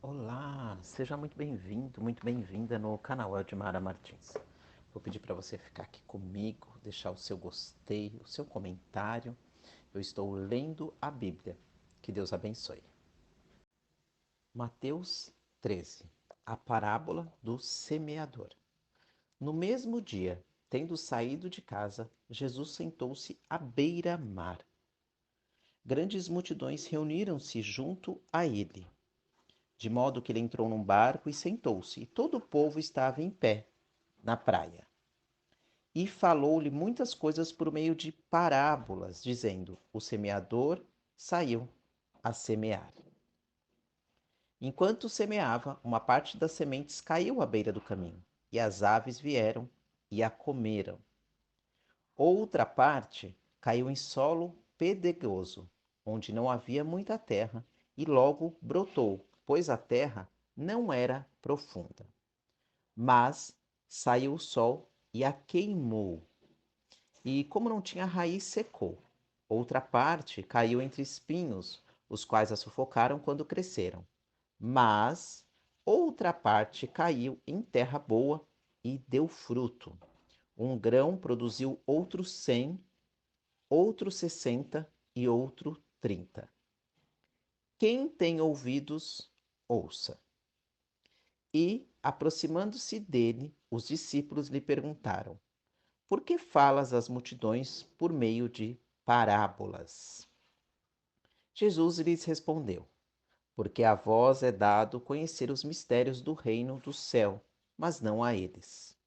Olá, seja muito bem-vindo, muito bem-vinda no canal Eldmara Martins. Vou pedir para você ficar aqui comigo, deixar o seu gostei, o seu comentário. Eu estou lendo a Bíblia. Que Deus abençoe. Mateus 13. A parábola do semeador. No mesmo dia, tendo saído de casa, Jesus sentou-se à beira-mar. Grandes multidões reuniram-se junto a ele, de modo que ele entrou num barco e sentou-se, e todo o povo estava em pé na praia. E falou-lhe muitas coisas por meio de parábolas, dizendo: O semeador saiu a semear. Enquanto semeava, uma parte das sementes caiu à beira do caminho, e as aves vieram e a comeram. Outra parte caiu em solo pedregoso, onde não havia muita terra, e logo brotou, pois a terra não era profunda. Mas saiu o sol e a queimou, e como não tinha raiz, secou. Outra parte caiu entre espinhos, os quais a sufocaram quando cresceram. Mas outra parte caiu em terra boa e deu fruto. Um grão produziu outros 100, outro 60 e outro 30. Quem tem ouvidos, ouça. E, aproximando-se dele, os discípulos lhe perguntaram: Por que falas às multidões por meio de parábolas? Jesus lhes respondeu: Porque a vós é dado conhecer os mistérios do reino do céu, mas não a eles.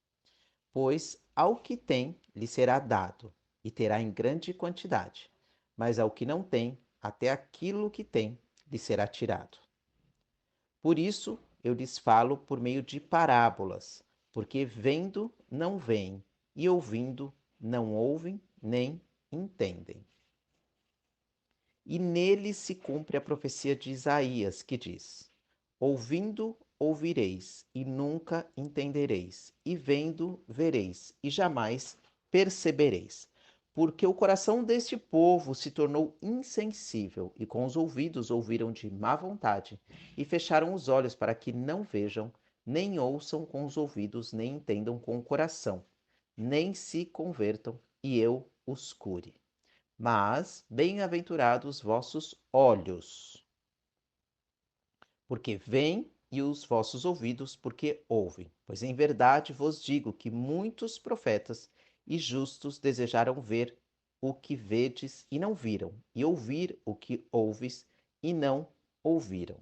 Pois ao que tem lhe será dado, e terá em grande quantidade, mas ao que não tem, até aquilo que tem lhe será tirado. Por isso eu lhes falo por meio de parábolas, porque vendo não veem, e ouvindo não ouvem nem entendem. E nele se cumpre a profecia de Isaías, que diz: Ouvindo ouvireis, e nunca entendereis, e vendo vereis, e jamais percebereis. Porque o coração deste povo se tornou insensível, e com os ouvidos ouviram de má vontade, e fecharam os olhos para que não vejam, nem ouçam com os ouvidos, nem entendam com o coração, nem se convertam, e eu os cure. Mas bem-aventurados vossos olhos, porque veem, e os vossos ouvidos, porque ouvem. Pois em verdade vos digo que muitos profetas e justos desejaram ver o que vedes e não viram, e ouvir o que ouves e não ouviram.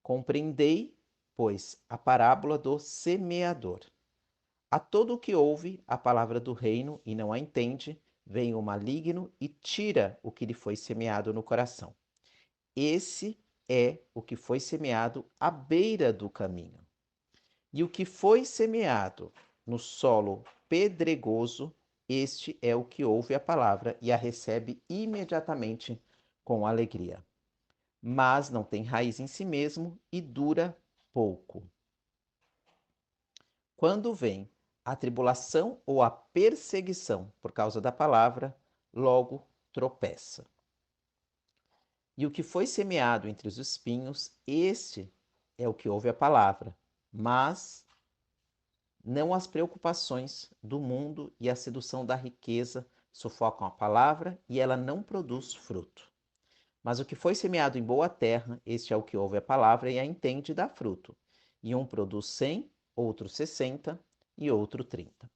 Compreendei, pois, a parábola do semeador. A todo o que ouve a palavra do reino e não a entende, vem o maligno e tira o que lhe foi semeado no coração. Esse é o que foi semeado à beira do caminho. E o que foi semeado no solo pedregoso, este é o que ouve a palavra e a recebe imediatamente com alegria. Mas não tem raiz em si mesmo e dura pouco. Quando vem a tribulação ou a perseguição por causa da palavra, logo tropeça. E o que foi semeado entre os espinhos, este é o que ouve a palavra, mas não as preocupações do mundo e a sedução da riqueza sufocam a palavra e ela não produz fruto. Mas o que foi semeado em boa terra, este é o que ouve a palavra e a entende e dá fruto. E um produz 100, outro 60 e outro 30.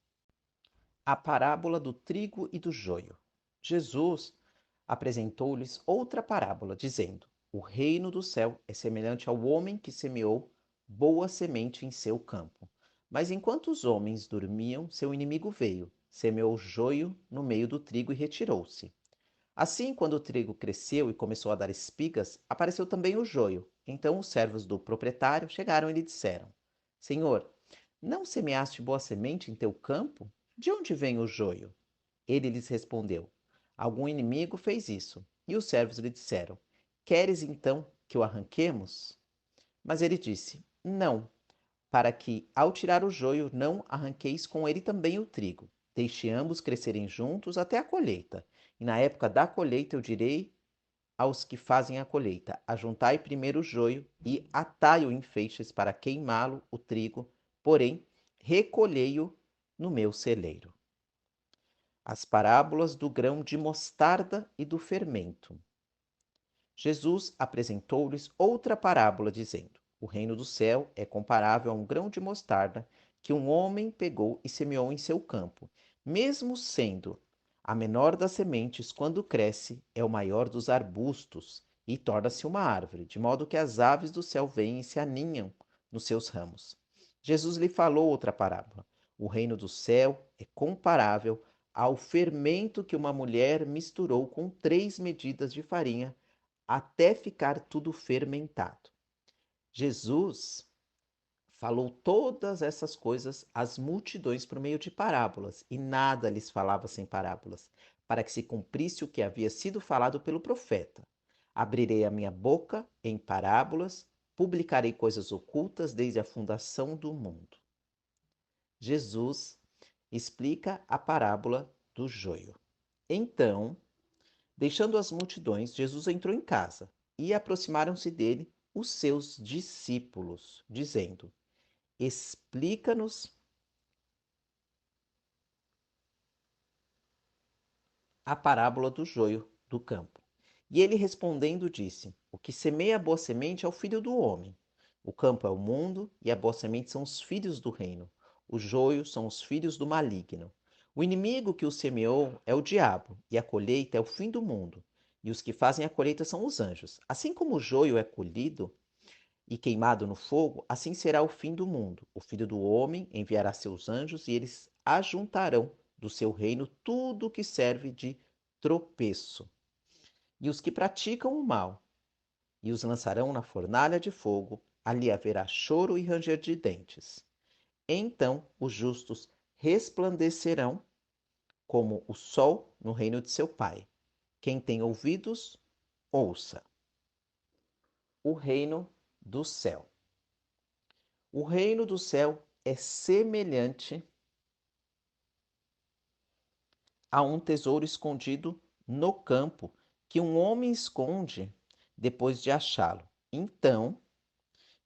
A parábola do trigo e do joio. Jesus apresentou-lhes outra parábola, dizendo: O reino do céu é semelhante ao homem que semeou boa semente em seu campo. Mas enquanto os homens dormiam, seu inimigo veio, semeou joio no meio do trigo e retirou-se. Assim, quando o trigo cresceu e começou a dar espigas, apareceu também o joio. Então os servos do proprietário chegaram e lhe disseram: Senhor, não semeaste boa semente em teu campo? De onde vem o joio? Ele lhes respondeu: Algum inimigo fez isso. E os servos lhe disseram: Queres então que o arranquemos? Mas ele disse: Não, para que, ao tirar o joio, não arranqueis com ele também o trigo. Deixe ambos crescerem juntos até a colheita. E na época da colheita eu direi aos que fazem a colheita: ajuntai primeiro o joio e atai-o em feixes para queimá-lo, o trigo, porém recolhei-o no meu celeiro. As parábolas do grão de mostarda e do fermento. Jesus apresentou-lhes outra parábola, dizendo: o reino do céu é comparável a um grão de mostarda que um homem pegou e semeou em seu campo. Mesmo sendo a menor das sementes, quando cresce, é o maior dos arbustos e torna-se uma árvore, de modo que as aves do céu vêm e se aninham nos seus ramos. Jesus lhe falou outra parábola: o reino do céu é comparável ao fermento que uma mulher misturou com 3 medidas de farinha até ficar tudo fermentado. Jesus falou todas essas coisas às multidões por meio de parábolas, e nada lhes falava sem parábolas, para que se cumprisse o que havia sido falado pelo profeta. Abrirei a minha boca em parábolas, publicarei coisas ocultas desde a fundação do mundo. Jesus explica a parábola do joio. Então, deixando as multidões, Jesus entrou em casa e aproximaram-se dele os seus discípulos, dizendo: explica-nos a parábola do joio do campo. E ele respondendo disse: o que semeia a boa semente é o filho do homem. O campo é o mundo e a boa semente são os filhos do reino. O joio são os filhos do maligno. O inimigo que o semeou é o diabo, e a colheita é o fim do mundo. E os que fazem a colheita são os anjos. Assim como o joio é colhido e queimado no fogo, assim será o fim do mundo. O filho do homem enviará seus anjos e eles ajuntarão do seu reino tudo o que serve de tropeço. E os que praticam o mal, e os lançarão na fornalha de fogo, ali haverá choro e ranger de dentes. Então os justos resplandecerão como o sol no reino de seu Pai. Quem tem ouvidos, ouça. O reino do céu. O reino do céu é semelhante a um tesouro escondido no campo que um homem esconde depois de achá-lo. Então,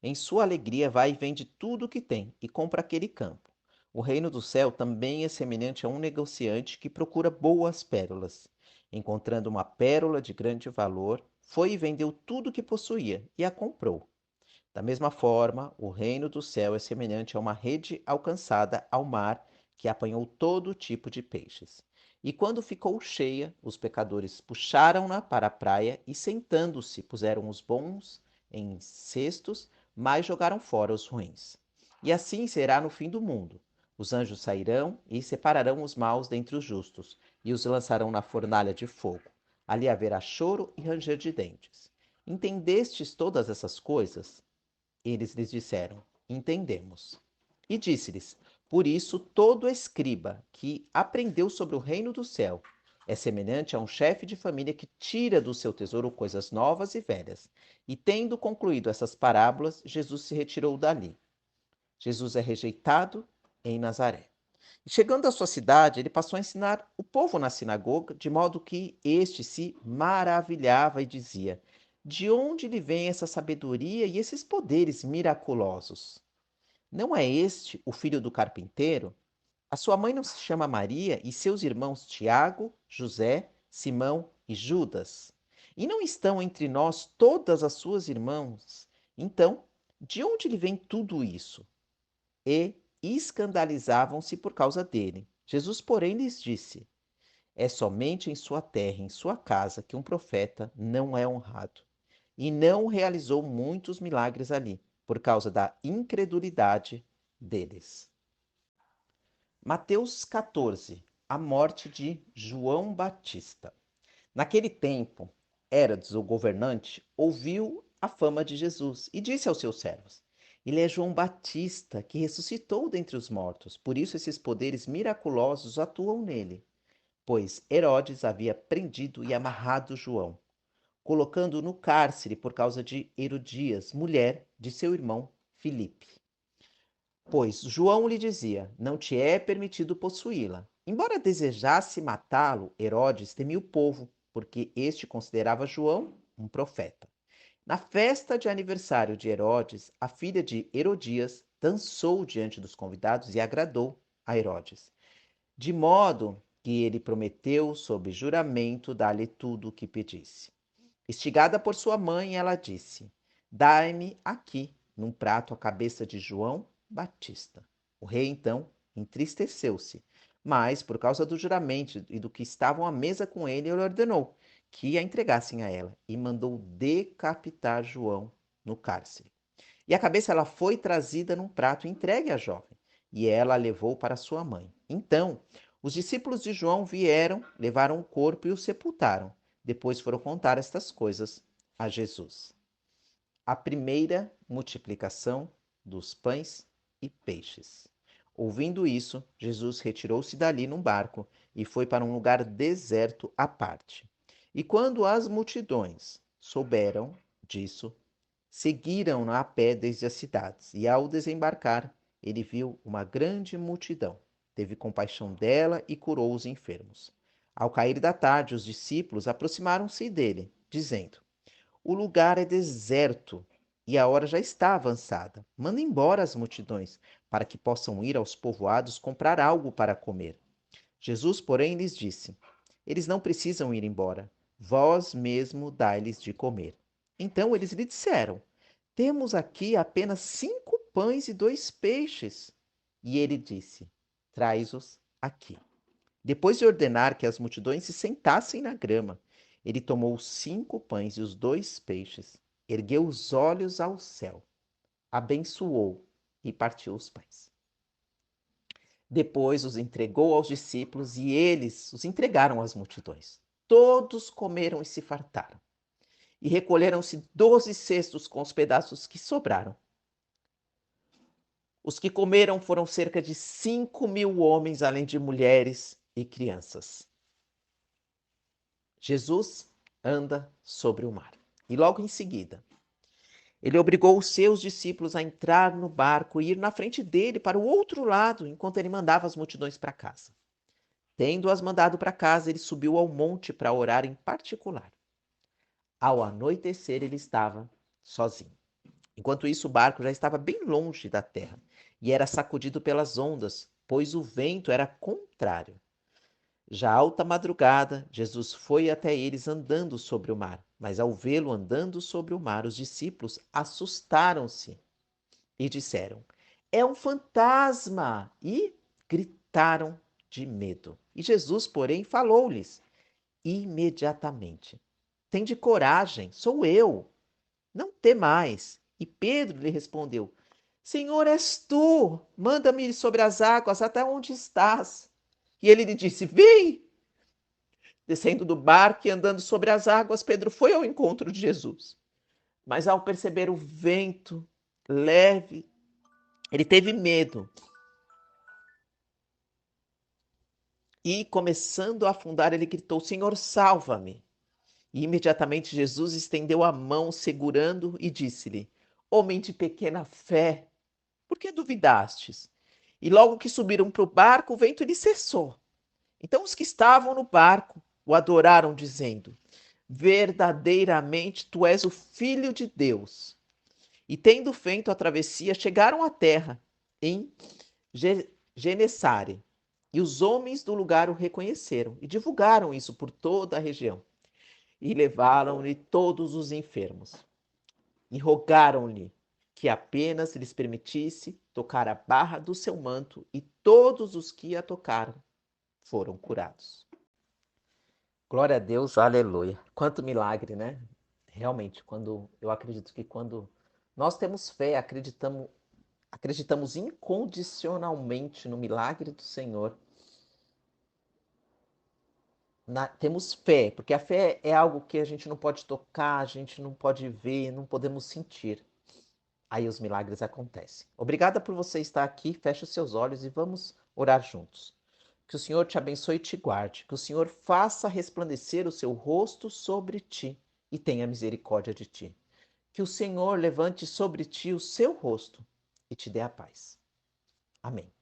em sua alegria, vai e vende tudo o que tem e compra aquele campo. O reino do céu também é semelhante a um negociante que procura boas pérolas. Encontrando uma pérola de grande valor, foi e vendeu tudo o que possuía e a comprou. Da mesma forma, o reino do céu é semelhante a uma rede alcançada ao mar que apanhou todo tipo de peixes. E quando ficou cheia, os pecadores puxaram-na para a praia e, sentando-se, puseram os bons em cestos, mas jogaram fora os ruins. E assim será no fim do mundo. Os anjos sairão e separarão os maus dentre os justos, e os lançarão na fornalha de fogo. Ali haverá choro e ranger de dentes. Entendestes todas essas coisas? Eles lhes disseram: entendemos. E disse-lhes: por isso, todo escriba que aprendeu sobre o reino do céu é semelhante a um chefe de família que tira do seu tesouro coisas novas e velhas. E tendo concluído essas parábolas, Jesus se retirou dali. Jesus é rejeitado em Nazaré. E chegando à sua cidade, ele passou a ensinar o povo na sinagoga, de modo que este se maravilhava e dizia: de onde lhe vem essa sabedoria e esses poderes miraculosos? Não é este o filho do carpinteiro? A sua mãe não se chama Maria e seus irmãos Tiago, José, Simão e Judas? E não estão entre nós todas as suas irmãs? Então, de onde lhe vem tudo isso? E escandalizavam-se por causa dele. Jesus, porém, lhes disse: é somente em sua terra, em sua casa, que um profeta não é honrado. E não realizou muitos milagres ali, por causa da incredulidade deles. Mateus 14. A morte de João Batista. Naquele tempo, Herodes, o governante, ouviu a fama de Jesus e disse aos seus servos: ele é João Batista, que ressuscitou dentre os mortos. Por isso esses poderes miraculosos atuam nele. Pois Herodes havia prendido e amarrado João, colocando-o no cárcere por causa de Herodias, mulher de seu irmão Filipe. Pois João lhe dizia: não te é permitido possuí-la. Embora desejasse matá-lo, Herodes temia o povo, porque este considerava João um profeta. Na festa de aniversário de Herodes, a filha de Herodias dançou diante dos convidados e agradou a Herodes, de modo que ele prometeu, sob juramento, dar-lhe tudo o que pedisse. Instigada por sua mãe, ela disse: Dai-me aqui, num prato, a cabeça de João Batista. O rei, então, entristeceu-se, mas, por causa do juramento e do que estavam à mesa com ele, ele ordenou que a entregassem a ela e mandou decapitar João no cárcere. E a cabeça ela foi trazida num prato entregue à jovem, e ela a levou para sua mãe. Então, os discípulos de João vieram, levaram o corpo e o sepultaram. Depois foram contar estas coisas a Jesus. A primeira multiplicação dos pães e peixes. Ouvindo isso, Jesus retirou-se dali num barco e foi para um lugar deserto à parte. E quando as multidões souberam disso, seguiram-no a pé desde as cidades. E ao desembarcar, ele viu uma grande multidão. Teve compaixão dela e curou os enfermos. Ao cair da tarde, os discípulos aproximaram-se dele, dizendo: O lugar é deserto e a hora já está avançada. Manda embora as multidões, para que possam ir aos povoados comprar algo para comer. Jesus, porém, lhes disse: Eles não precisam ir embora. Vós mesmo dai-lhes de comer. Então eles lhe disseram: Temos aqui apenas 5 pães e 2 peixes. E ele disse: Traz-os aqui. Depois de ordenar que as multidões se sentassem na grama, ele tomou os 5 pães e os 2 peixes, ergueu os olhos ao céu, abençoou e partiu os pães. Depois os entregou aos discípulos e eles os entregaram às multidões. Todos comeram e se fartaram. E recolheram-se 12 cestos com os pedaços que sobraram. Os que comeram foram cerca de 5.000 homens, além de mulheres e crianças. Jesus anda sobre o mar. E logo em seguida, ele obrigou os seus discípulos a entrar no barco e ir na frente dele para o outro lado, enquanto ele mandava as multidões para casa. Tendo-as mandado para casa, ele subiu ao monte para orar em particular. Ao anoitecer, ele estava sozinho. Enquanto isso, o barco já estava bem longe da terra e era sacudido pelas ondas, pois o vento era contrário. Já alta madrugada, Jesus foi até eles andando sobre o mar. Mas ao vê-lo andando sobre o mar, os discípulos assustaram-se e disseram: É um fantasma! E gritaram de medo. E Jesus, porém, falou-lhes imediatamente: Tende coragem, sou eu, não temais. E Pedro lhe respondeu: Senhor, és tu, manda-me ir sobre as águas até onde estás. E ele lhe disse: Vem! Descendo do barco e andando sobre as águas, Pedro foi ao encontro de Jesus. Mas ao perceber o vento leve, ele teve medo. E começando a afundar, ele gritou: Senhor, salva-me. E imediatamente Jesus estendeu a mão, segurando, e disse-lhe: Homem de pequena fé, por que duvidastes? E logo que subiram para o barco, o vento lhe cessou. Então os que estavam no barco o adoraram, dizendo: Verdadeiramente tu és o Filho de Deus. E tendo feito a travessia, chegaram à terra, em Genessare. E os homens do lugar o reconheceram e divulgaram isso por toda a região. E levaram-lhe todos os enfermos. E rogaram-lhe que apenas lhes permitisse tocar a barra do seu manto, e todos os que a tocaram foram curados. Glória a Deus, aleluia. Quanto milagre, né? Realmente, eu acredito que quando nós temos fé, acreditamos incondicionalmente no milagre do Senhor, temos fé, porque a fé é algo que a gente não pode tocar, a gente não pode ver, não podemos sentir. Aí os milagres acontecem. Obrigada por você estar aqui. Feche os seus olhos e vamos orar juntos. Que o Senhor te abençoe e te guarde. Que o Senhor faça resplandecer o seu rosto sobre ti e tenha misericórdia de ti. Que o Senhor levante sobre ti o seu rosto e te dê a paz. Amém.